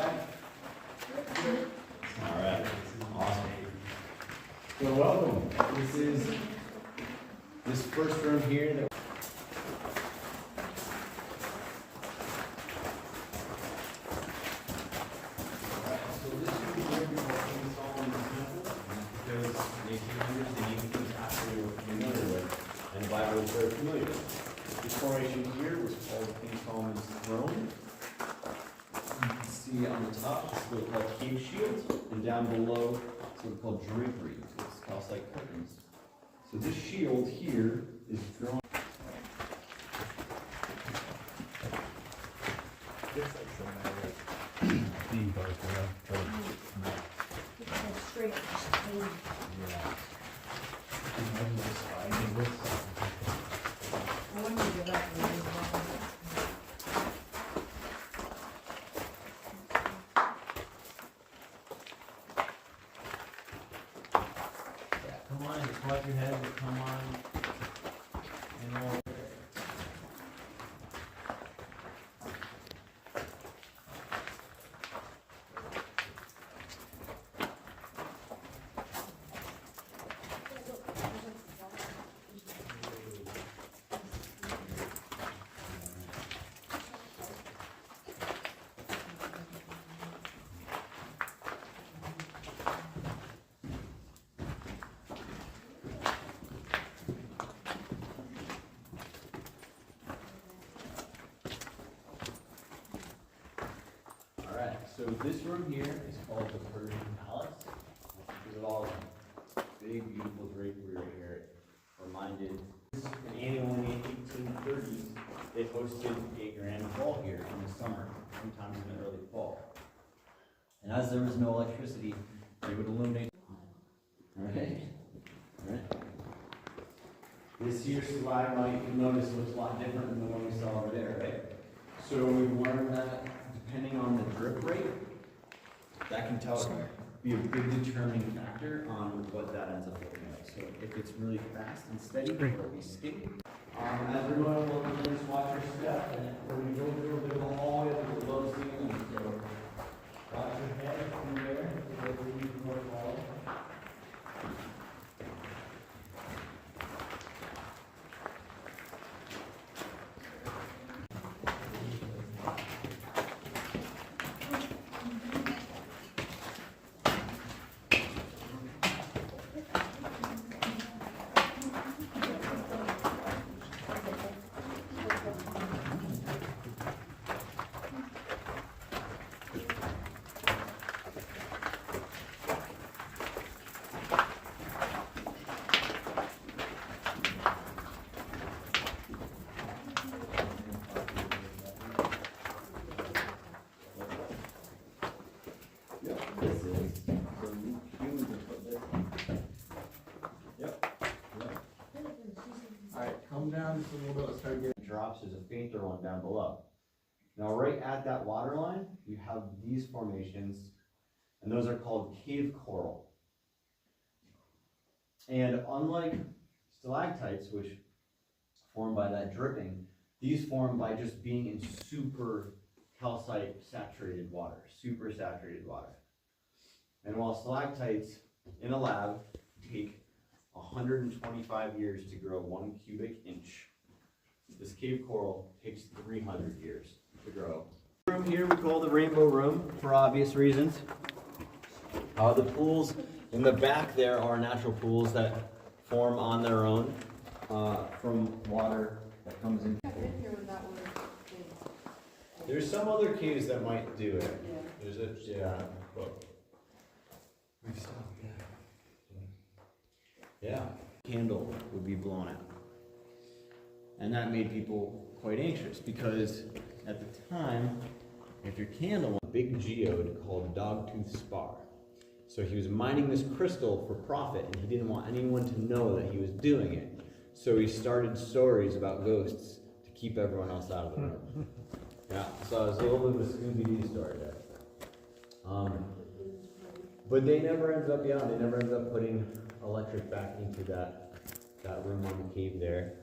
All right, awesome. So welcome. This is this first room here that and the Bible is very familiar with. This formation here was called King Solomon's throne. You can see on the top, it's what called cave shields, and down below, it's what called drapery. So it's calcite curtains. So this shield here is drawn. Come on, just watch your head, but come on. And all. So this room here is called the Persian Palace. Because of all the big, beautiful drapery right here, it reminded an annual in the 1830s, they hosted a grand ball here in the summer, sometimes in the early fall. And as there was no electricity, they would illuminate. Alright? This here slide, you can notice, looks a lot different than the one we saw over there, right? So we've learned that depending on the drip rate, that can be a big determining factor on what that ends up looking like. So if it's really fast and steady, it'll be skippy. As we're going along, just watch your step, and we're going to go through a bit of a hallway with a low ceiling. So watch your head through there, so that we can work well. Come down just a little bit, let's start getting drops. There's a fainter one down below. Now right at that water line, you have these formations, and those are called cave coral. And unlike stalactites, which form by that dripping, these form by just being in super calcite saturated water, super saturated water. And while stalactites in a lab take 125 years to grow 1 cubic inch, this cave coral takes 300 years to grow. The room here we call the rainbow room for obvious reasons. The pools in the back there are natural pools that form on their own from water that comes in. There's some other caves that might do it. There's a, but we've stopped. Yeah, candle would be blown out. And that made people quite anxious because at the time, if your candle went, a big geode called Dogtooth Spar. So he was mining this crystal for profit, and he didn't want anyone to know that he was doing it. So he started stories about ghosts to keep everyone else out of the room. Yeah, so it's a little bit of a Scooby-Doo story there. But they never ended up, they never ended up putting electric back into that room on the cave there.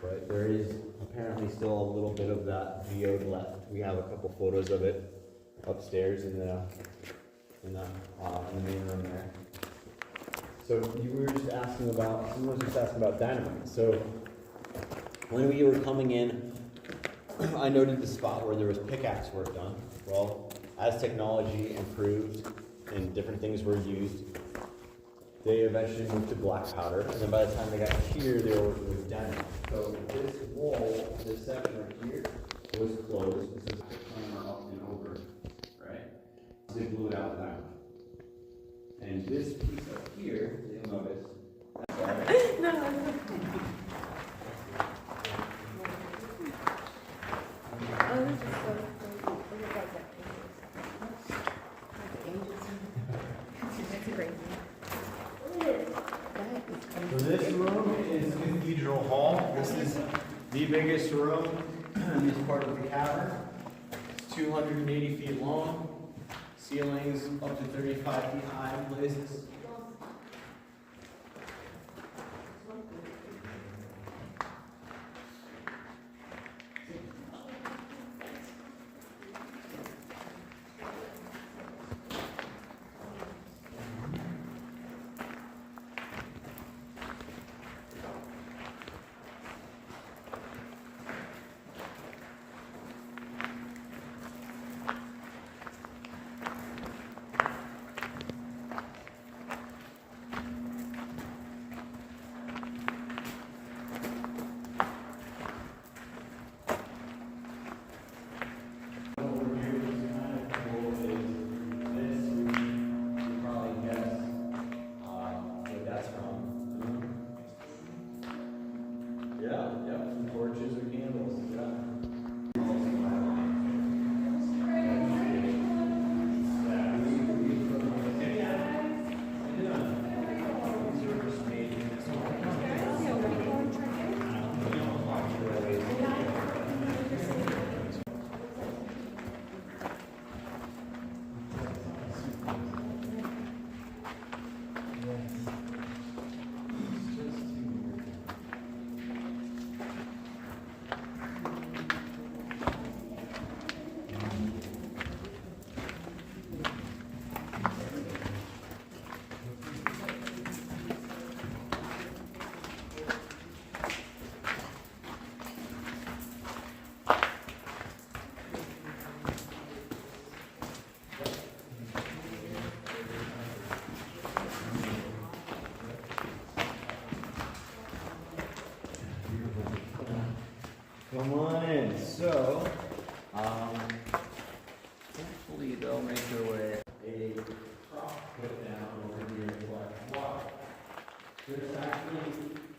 But there is apparently still a little bit of that geode left. We have a couple photos of it. upstairs in the main room there. So you were just asking about, someone was just asking about dynamite. So when we were coming in, I noted the spot where there was pickaxe work done. Well, as technology improved and different things were used, they eventually moved to black powder, and then by the time they got here, they were working with dynamite. So this wall, this section right here, was closed. This is the timer up and over, right? They blew it out with dynamite. And this piece up here, you'll notice. So this room is Cathedral Hall. This is the biggest room in this part of the cavern. It's 280 feet long. Ceilings up to 35 feet high in places. Come on in. So, hopefully they'll make their way. A prop put down over here to collect water. There's actually,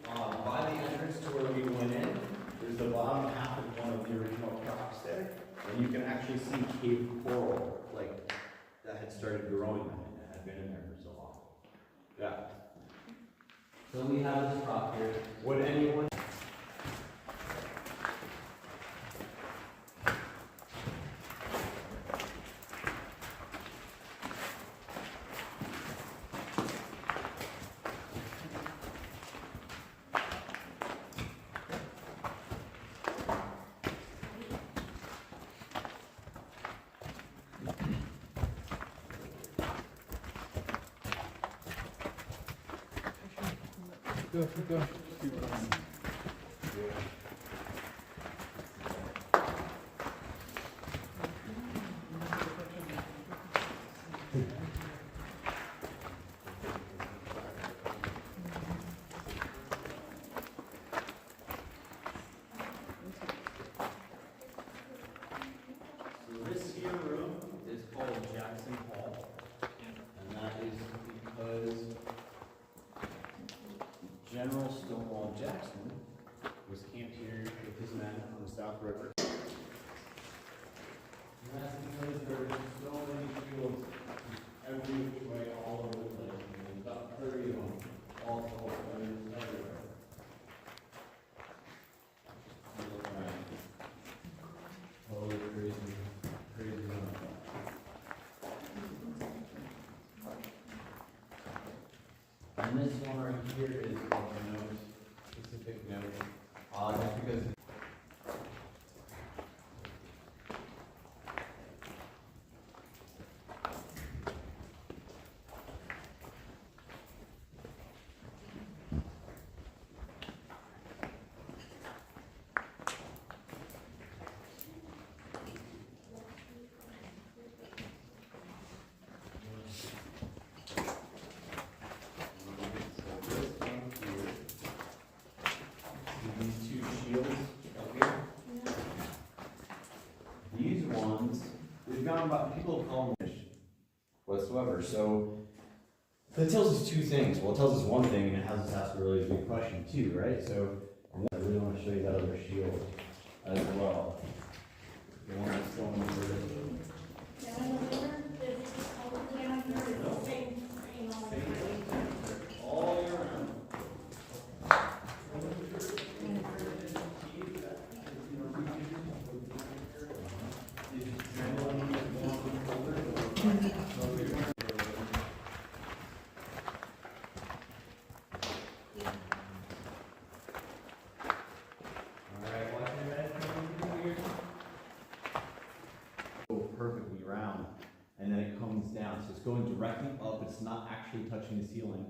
by the entrance to where we went in, there's the bottom half of one of the original props there. And you can actually see cave coral, like, that had started growing in it, that had been in there for so long. Yeah. So we have this prop here. Would anyone... Go. So this here room is called Jackson Hall, and that is because General Stonewall Jackson was camped here with his men on the South River. And that's because there were so many fields every which way all over the place. And there's about 30 of them all everywhere. You look around. Totally crazy zone. And this one right here is a note, specific note, just because talking about, people call them whatsoever, so that tells us two things. Well, it tells us one thing, and it has us ask a really big question too, right? So I really want to show you that other shield as well. The one that's going over all year round. Perfectly round, and then it comes down, so it's going directly up, it's not actually touching the ceiling,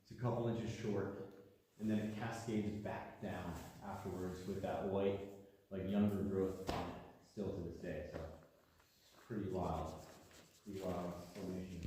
it's a couple inches short, and then it cascades back down afterwards with that white, like younger growth on it, still to this day, so it's pretty wild formation.